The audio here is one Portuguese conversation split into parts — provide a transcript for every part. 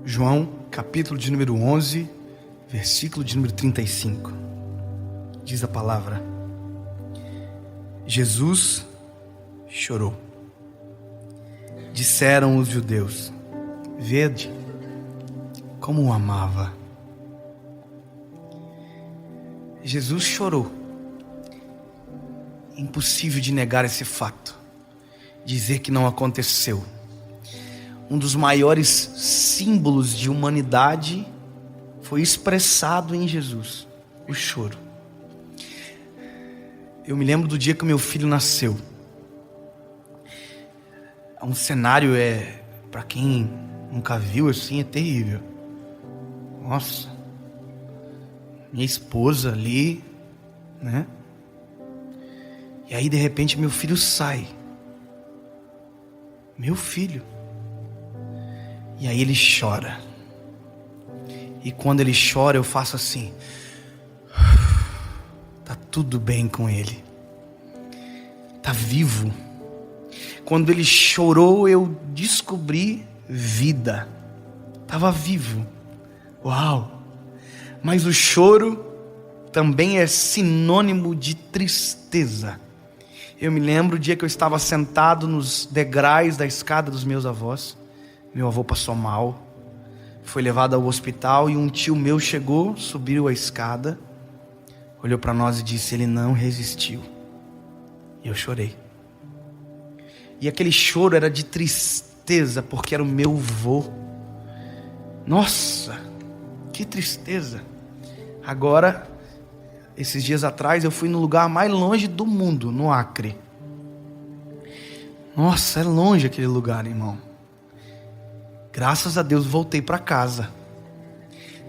João, capítulo de número 11, versículo de número 35. Diz a palavra: Jesus chorou. Disseram os judeus: vede como o amava. Jesus chorou. Impossível de negar esse fato, dizer que não aconteceu. Um dos maiores símbolos de humanidade foi expressado em Jesus: o choro. Eu me lembro do dia que meu filho nasceu. Um cenário, para quem nunca viu assim, é terrível. Nossa, minha esposa ali, né? E aí de repente meu filho sai. Meu filho. E aí ele chora. E quando ele chora eu faço assim: tá tudo bem com ele. Tá vivo. Quando ele chorou eu descobri vida. Tava vivo. Uau! Mas o choro também é sinônimo de tristeza. Eu me lembro o dia que eu estava sentado nos degraus da escada dos meus avós. Meu avô passou mal, foi levado ao hospital e um tio meu chegou, subiu a escada, olhou para nós e disse: ele não resistiu. E eu chorei. E aquele choro era de tristeza, porque era o meu avô. Nossa, que tristeza. Agora, esses dias atrás, eu fui no lugar mais longe do mundo, no Acre. Nossa, é longe aquele lugar, irmão. Graças a Deus voltei para casa.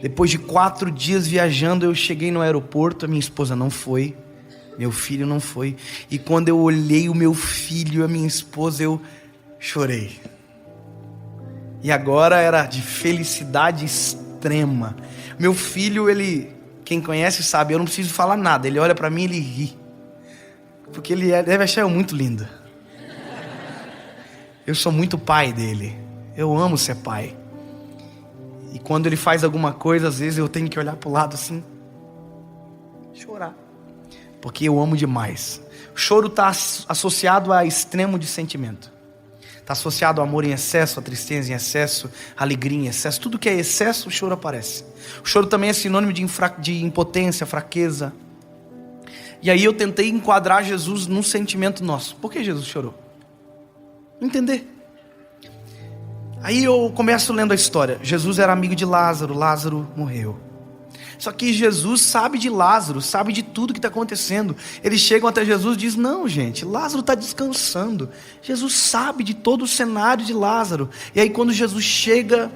Depois de 4 dias viajando, eu cheguei no aeroporto. A minha esposa não foi, meu filho não foi. E quando eu olhei o meu filho e a minha esposa, eu chorei. E agora era de felicidade extrema. Meu filho, quem conhece sabe, eu não preciso falar nada. Ele olha para mim e ele ri. Porque ele deve achar eu muito lindo. Eu sou muito pai dele. Eu amo ser pai. E quando ele faz alguma coisa, às vezes eu tenho que olhar para o lado assim, chorar. Porque eu amo demais. O choro está associado a extremo de sentimento. Está associado ao amor em excesso, a tristeza em excesso, a alegria em excesso. Tudo que é excesso, o choro aparece. O choro também é sinônimo de impotência, fraqueza. E aí eu tentei enquadrar Jesus num sentimento nosso. Por que Jesus chorou? Entender. Aí eu começo lendo a história. Jesus era amigo de Lázaro. Lázaro morreu. Só que Jesus sabe de Lázaro, sabe de tudo que está acontecendo. Eles chegam até Jesus e dizem: não, gente, Lázaro está descansando. Jesus sabe de todo o cenário de Lázaro. E aí quando Jesus chega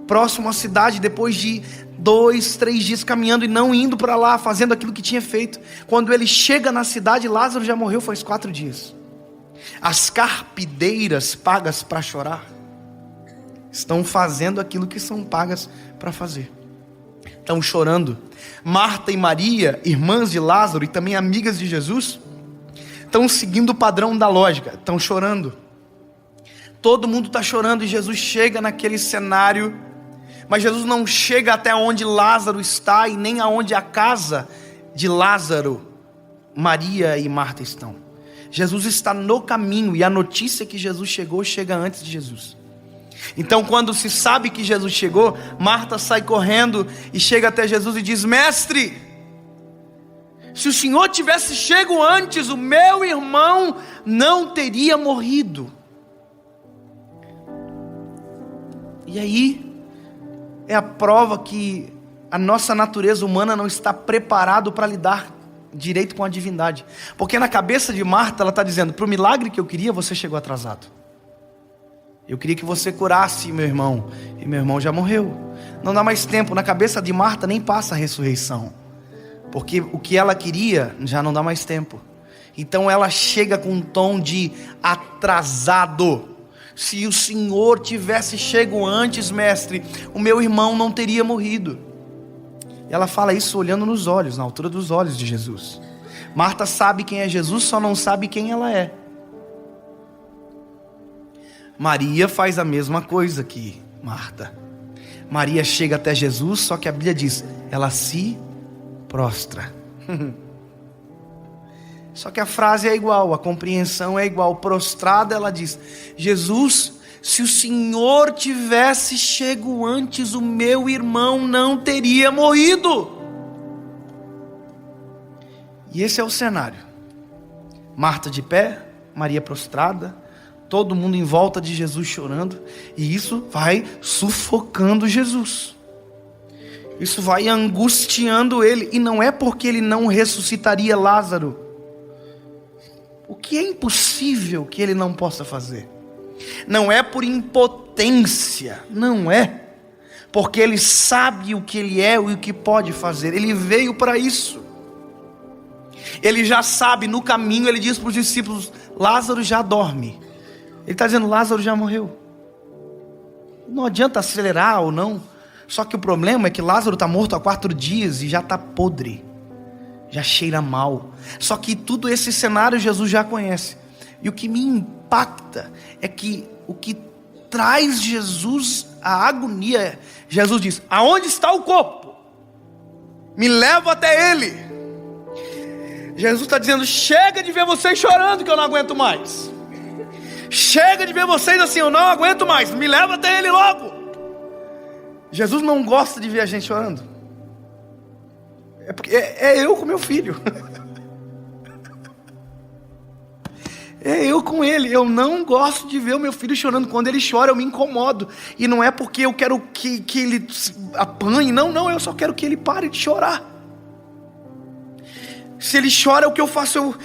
próximo à cidade, depois de 2, 3 dias caminhando e não indo para lá, fazendo aquilo que tinha feito, quando ele chega na cidade, Lázaro já morreu faz 4 dias. As carpideiras pagas para chorar estão fazendo aquilo que são pagas para fazer. Estão chorando. Marta e Maria, irmãs de Lázaro e também amigas de Jesus, estão seguindo o padrão da lógica, estão chorando. Todo mundo está chorando e Jesus chega naquele cenário, mas Jesus não chega até onde Lázaro está e nem aonde a casa de Lázaro, Maria e Marta estão. Jesus está no caminho e a notícia que Jesus chegou chega antes de Jesus. Então quando se sabe que Jesus chegou, Marta sai correndo e chega até Jesus e diz: mestre, se o Senhor tivesse chego antes, o meu irmão não teria morrido. E aí é a prova que a nossa natureza humana não está preparado para lidar direito com a divindade. Porque na cabeça de Marta ela está dizendo: para o milagre que eu queria, você chegou atrasado. Eu queria que você curasse meu irmão, e meu irmão já morreu. Não dá mais tempo. Na cabeça de Marta nem passa a ressurreição, porque o que ela queria já não dá mais tempo. Então ela chega com um tom de atrasado. Se o Senhor tivesse chego antes, mestre, o meu irmão não teria morrido. E ela fala isso olhando nos olhos, na altura dos olhos de Jesus. Marta sabe quem é Jesus, só não sabe quem ela é. Maria faz a mesma coisa que Marta. Maria chega até Jesus, só que a Bíblia diz, ela se prostra. Só que a frase é igual, a compreensão é igual. Prostrada, ela diz, Jesus, se o Senhor tivesse chego antes, o meu irmão não teria morrido. E esse é o cenário. Marta de pé, Maria prostrada, todo mundo em volta de Jesus chorando, e isso vai sufocando Jesus. Isso vai angustiando ele, e não é porque ele não ressuscitaria Lázaro. O que é impossível que ele não possa fazer? Não é por impotência, não é. Porque ele sabe o que ele é e o que pode fazer. Ele veio para isso. Ele já sabe, no caminho ele diz para os discípulos, Lázaro já dorme. Ele está dizendo, Lázaro já morreu. Não adianta acelerar ou não. Só que o problema é que Lázaro está morto há 4 dias e já está podre. Já cheira mal. Só que tudo esse cenário Jesus já conhece. E o que me impacta é que o que traz Jesus a agonia, Jesus diz, aonde está o corpo? Me leva até ele. Jesus está dizendo, chega de ver vocês chorando que eu não aguento mais. Chega de ver vocês assim, eu não aguento mais, me leva até ele logo. Jesus não gosta de ver a gente chorando. É porque é eu com meu filho. É eu com ele. Eu não gosto de ver o meu filho chorando. Quando ele chora eu me incomodo. E não é porque eu quero que ele apanhe. Não, eu só quero que ele pare de chorar. Se ele chora, o que eu faço?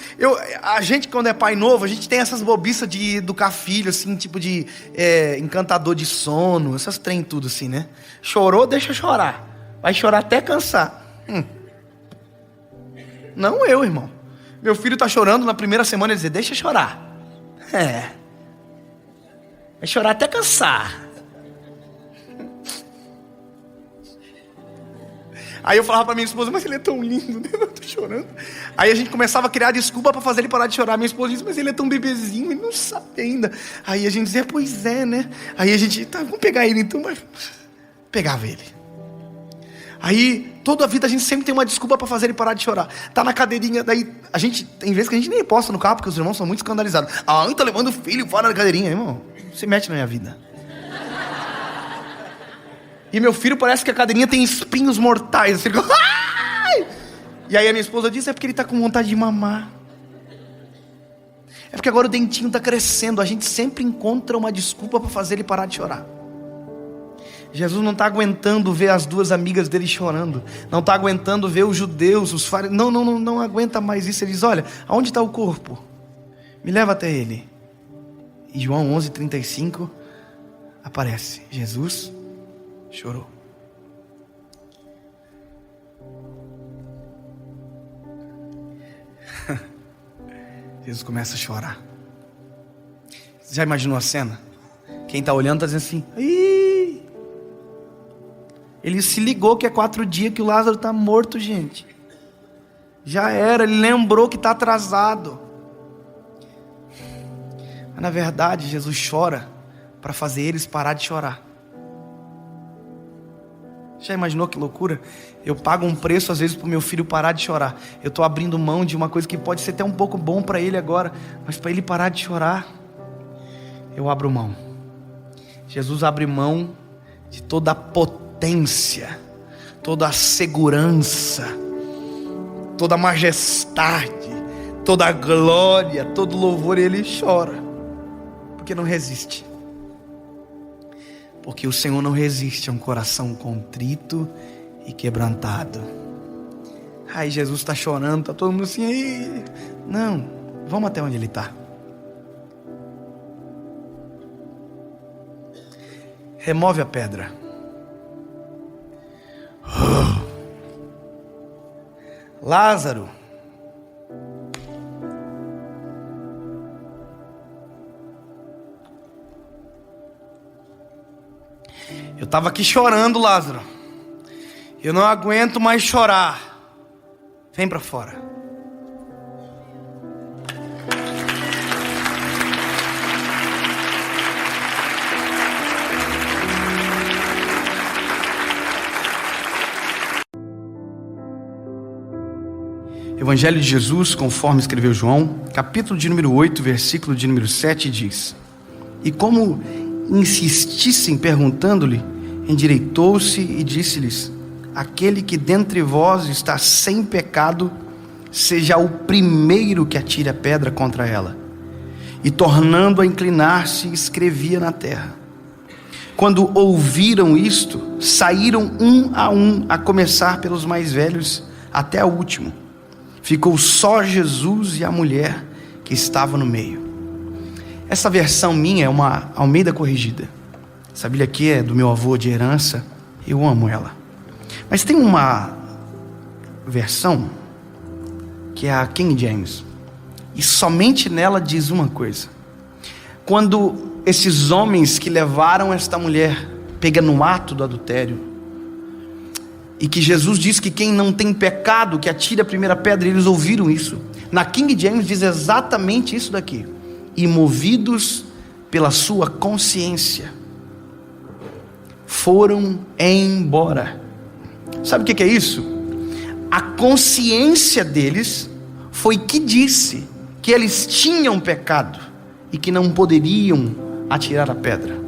A gente, quando é pai novo, a gente tem essas bobiças de educar filho, assim, tipo de encantador de sono, essas trem tudo assim, né? Chorou, deixa chorar. Vai chorar até cansar. Não eu, irmão. Meu filho tá chorando na primeira semana, ele diz, deixa chorar. Vai chorar até cansar. Aí eu falava pra minha esposa, mas ele é tão lindo, né? Eu tô chorando. Aí a gente começava a criar desculpa pra fazer ele parar de chorar. Minha esposa disse, mas ele é tão bebezinho, ele não sabe ainda. Aí a gente dizia, pois é, né? Aí a gente, tá, vamos pegar ele então. Mas pegava ele. Aí, toda a vida a gente sempre tem uma desculpa pra fazer ele parar de chorar. Tá na cadeirinha, daí a gente, tem vezes que a gente nem posta no carro, porque os irmãos são muito escandalizados. Ah, tá levando o filho fora da cadeirinha, irmão. Se mete na minha vida. E meu filho parece que a cadeirinha tem espinhos mortais. Ele fica, ai! E aí a minha esposa diz, é porque ele está com vontade de mamar. É porque agora o dentinho está crescendo. A gente sempre encontra uma desculpa para fazer ele parar de chorar. Jesus não está aguentando ver as 2 amigas dele chorando. Não está aguentando ver os judeus, os fariseus. Não aguenta mais isso. Ele diz, olha, aonde está o corpo? Me leva até ele. E João 11:35 aparece. Jesus chorou. Jesus começa a chorar. Você já imaginou a cena? Quem está olhando está dizendo assim, ih! Ele se ligou que é 4 dias que o Lázaro está morto, gente. Já era, ele lembrou que está atrasado. Mas na verdade Jesus chora para fazer eles parar de chorar. Já imaginou que loucura? Eu pago um preço às vezes para o meu filho parar de chorar. Eu estou abrindo mão de uma coisa que pode ser até um pouco bom para ele agora, mas para ele parar de chorar, eu abro mão. Jesus abre mão de toda a potência, toda a segurança, toda a majestade, toda a glória, todo o louvor, e ele chora, porque não resiste. Porque o Senhor não resiste a um coração contrito e quebrantado. Aí Jesus está chorando, está todo mundo assim, aí. Não, vamos até onde ele está. Remove a pedra. Lázaro, eu estava aqui chorando, Lázaro. Eu não aguento mais chorar. Vem para fora. Evangelho de Jesus, conforme escreveu João, capítulo de número 8, versículo de número 7, diz: E como insistissem perguntando-lhe, endireitou-se e disse-lhes: Aquele que dentre vós está sem pecado, seja o primeiro que atire a pedra contra ela. E tornando a inclinar-se, escrevia na terra. Quando ouviram isto, saíram um, a começar pelos mais velhos até o último. Ficou só Jesus e a mulher que estava no meio. Essa versão minha é uma Almeida corrigida. Essa Bíblia aqui é do meu avô de herança, eu amo ela. Mas tem uma versão que é a King James, e somente nela diz uma coisa: quando esses homens que levaram esta mulher pega no ato do adultério, e que Jesus diz que quem não tem pecado que atire a primeira pedra, eles ouviram isso. Na King James diz exatamente isso daqui: e movidos pela sua consciência, foram embora. Sabe o que é isso? A consciência deles foi que disse que eles tinham pecado e que não poderiam atirar a pedra.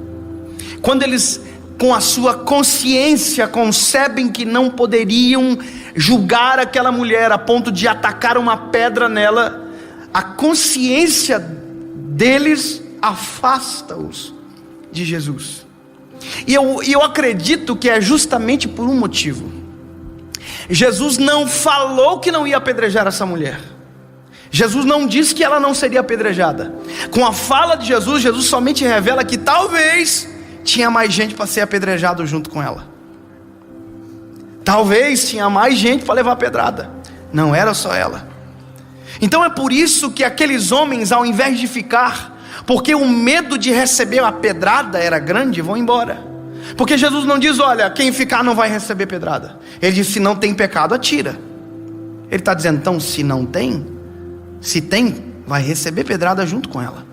Quando eles, com a sua consciência, concebem que não poderiam julgar aquela mulher a ponto de atacar uma pedra nela, a consciência deles afasta-os de Jesus. E eu acredito que é justamente por um motivo. Jesus não falou que não ia apedrejar essa mulher. Jesus não disse que ela não seria apedrejada. Com a fala de Jesus, Jesus somente revela que talvez tinha mais gente para ser apedrejado junto com ela. Talvez tinha mais gente para levar a pedrada. Não era só ela. Então é por isso que aqueles homens, ao invés de ficar, porque o medo de receber a pedrada era grande, vão embora. Porque Jesus não diz: olha, quem ficar não vai receber pedrada. Ele diz: se não tem pecado, atira. Ele está dizendo, então, se não tem, se tem, vai receber pedrada junto com ela.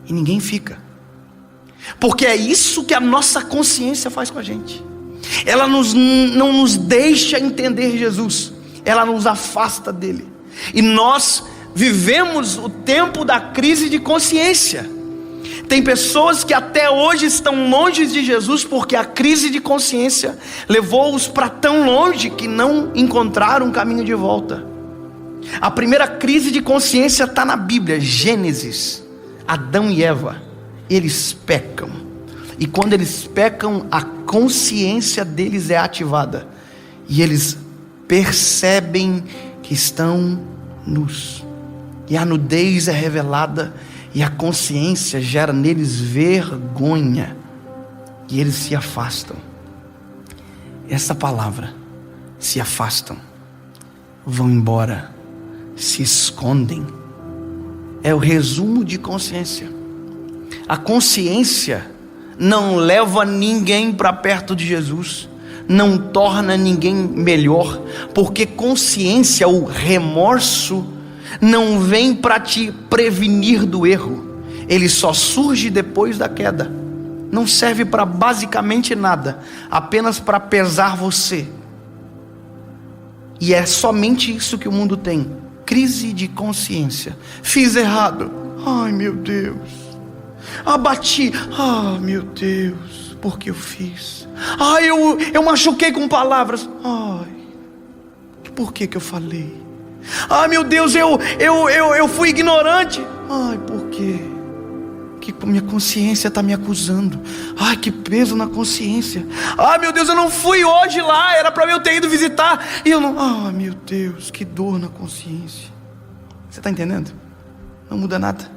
E ninguém fica. Porque é isso que a nossa consciência faz com a gente. Ela não nos deixa entender Jesus. Ela nos afasta dele. E nós vivemos o tempo da crise de consciência. Tem pessoas que até hoje estão longe de Jesus porque a crise de consciência levou-os para tão longe que não encontraram um caminho de volta. A primeira crise de consciência está na Bíblia, Gênesis. Adão e Eva, eles pecam. E quando eles pecam, a consciência deles é ativada. E eles percebem que estão nus. E a nudez é revelada. E a consciência gera neles vergonha. E eles se afastam. Essa palavra, se afastam, vão embora, se escondem, é o resumo de consciência. A consciência não leva ninguém para perto de Jesus, não torna ninguém melhor, porque consciência, o remorso, não vem para te prevenir do erro, ele só surge depois da queda, não serve para basicamente nada, apenas para pesar você. E é somente isso que o mundo tem: crise de consciência. Fiz errado, ai meu Deus. Abati, ai meu Deus, porque eu fiz. Ai, eu machuquei com palavras, ai, por que eu falei? Ai meu Deus, eu fui ignorante. Ai, por quê? Que minha consciência está me acusando. Ai, que peso na consciência. Ai meu Deus, eu não fui hoje lá, era para eu ter ido visitar, e eu não. Ai meu Deus, que dor na consciência. Você está entendendo? Não muda nada.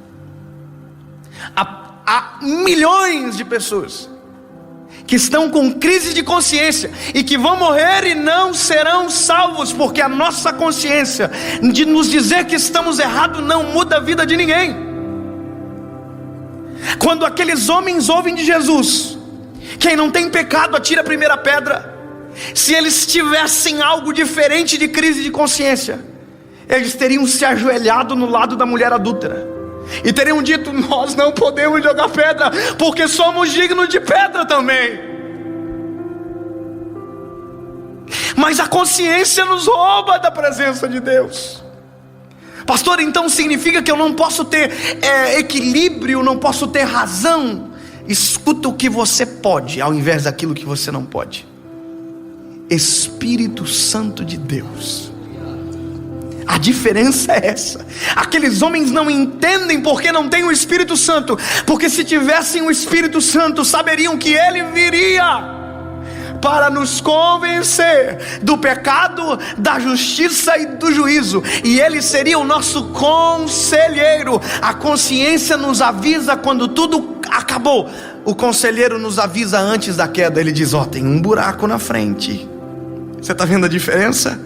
Há milhões de pessoas que estão com crise de consciência e que vão morrer e não serão salvos, porque a nossa consciência de nos dizer que estamos errados não muda a vida de ninguém. Quando aqueles homens ouvem de Jesus: quem não tem pecado atira a primeira pedra, se eles tivessem algo diferente de crise de consciência, eles teriam se ajoelhado no lado da mulher adúltera e teriam dito: nós não podemos jogar pedra, porque somos dignos de pedra também. Mas a consciência nos rouba da presença de Deus. Pastor, então significa que eu não posso ter equilíbrio, não posso ter razão? Escuta o que você pode, ao invés daquilo que você não pode. Espírito Santo de Deus. A diferença é essa. Aqueles homens não entendem porque não têm o Espírito Santo, porque se tivessem o Espírito Santo, saberiam que Ele viria para nos convencer do pecado, da justiça e do juízo, e Ele seria o nosso conselheiro. A consciência nos avisa quando tudo acabou, o conselheiro nos avisa antes da queda. Ele diz: ó, tem um buraco na frente. Você está vendo a diferença?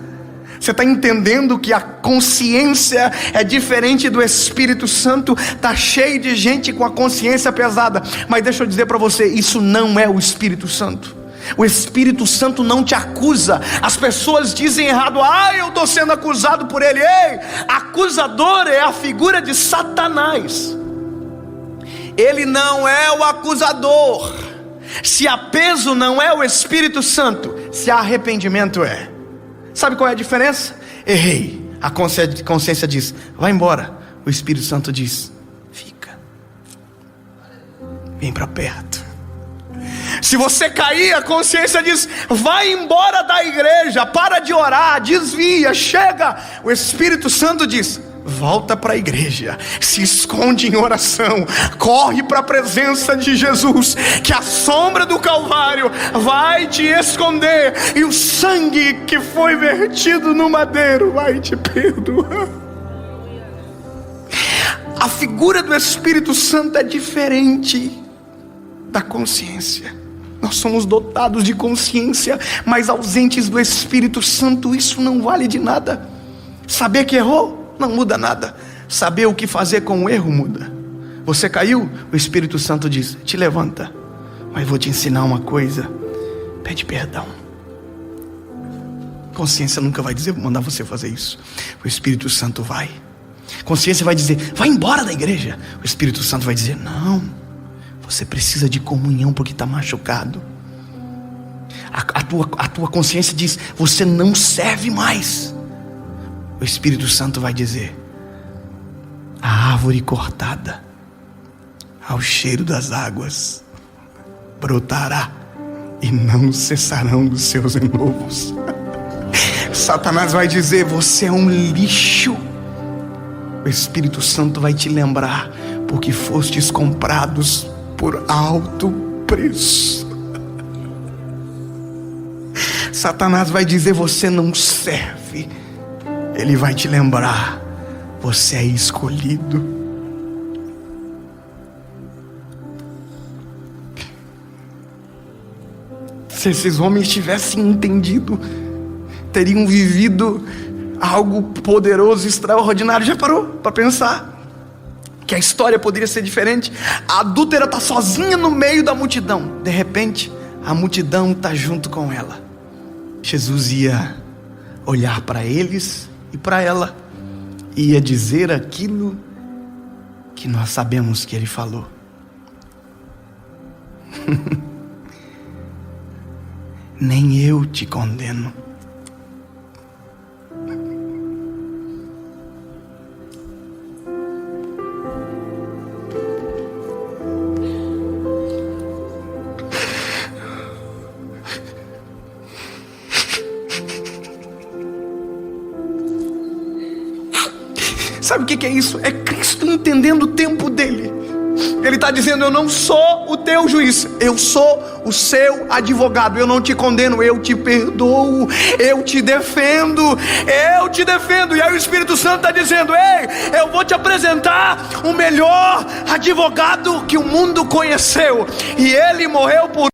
Você está entendendo que a consciência é diferente do Espírito Santo? Está cheio de gente com a consciência pesada, mas deixa eu dizer para você, isso não é o Espírito Santo. O Espírito Santo não te acusa. As pessoas dizem errado: eu estou sendo acusado por ele. Ei, acusador é a figura de Satanás. Ele não é o acusador. Se há peso, não é o Espírito Santo. Se há arrependimento, é. Sabe qual é a diferença? Errei. A consciência diz: vai embora. O Espírito Santo diz: fica, vem para perto. Se você cair, a consciência diz: vai embora da igreja, para de orar, desvia, chega. O Espírito Santo diz: volta para a igreja, se esconde em oração, corre para a presença de Jesus, que a sombra do Calvário vai te esconder, e o sangue que foi vertido no madeiro vai te perdoar. A figura do Espírito Santo é diferente da consciência. Nós somos dotados de consciência, mas ausentes do Espírito Santo, isso não vale de nada. Saber que errou não muda nada. Saber o que fazer com o erro muda. Você caiu, o Espírito Santo diz: te levanta, mas vou te ensinar uma coisa: pede perdão. Consciência nunca vai dizer, mandar você fazer isso. O Espírito Santo vai. Consciência vai dizer: vai embora da igreja. O Espírito Santo vai dizer: não, você precisa de comunhão porque está machucado. A tua consciência diz: você não serve mais. O Espírito Santo vai dizer: a árvore cortada ao cheiro das águas brotará e não cessarão dos seus renovos. Satanás vai dizer: você é um lixo. O Espírito Santo vai te lembrar: porque fostes comprados por alto preço. Satanás vai dizer: você não serve. Ele vai te lembrar: você é escolhido. Se esses homens tivessem entendido, teriam vivido algo poderoso, extraordinário. Já parou para pensar que a história poderia ser diferente? A adúltera está sozinha no meio da multidão. De repente, a multidão está junto com ela. Jesus ia olhar para eles e para ela, e ia dizer aquilo que nós sabemos que ele falou. Nem eu te condeno. Sabe o que é isso? É Cristo entendendo o tempo dele. Ele está dizendo: eu não sou o teu juiz, eu sou o seu advogado. Eu não te condeno, eu te perdoo, eu te defendo, eu te defendo. E aí o Espírito Santo está dizendo: ei, eu vou te apresentar o melhor advogado que o mundo conheceu, e ele morreu por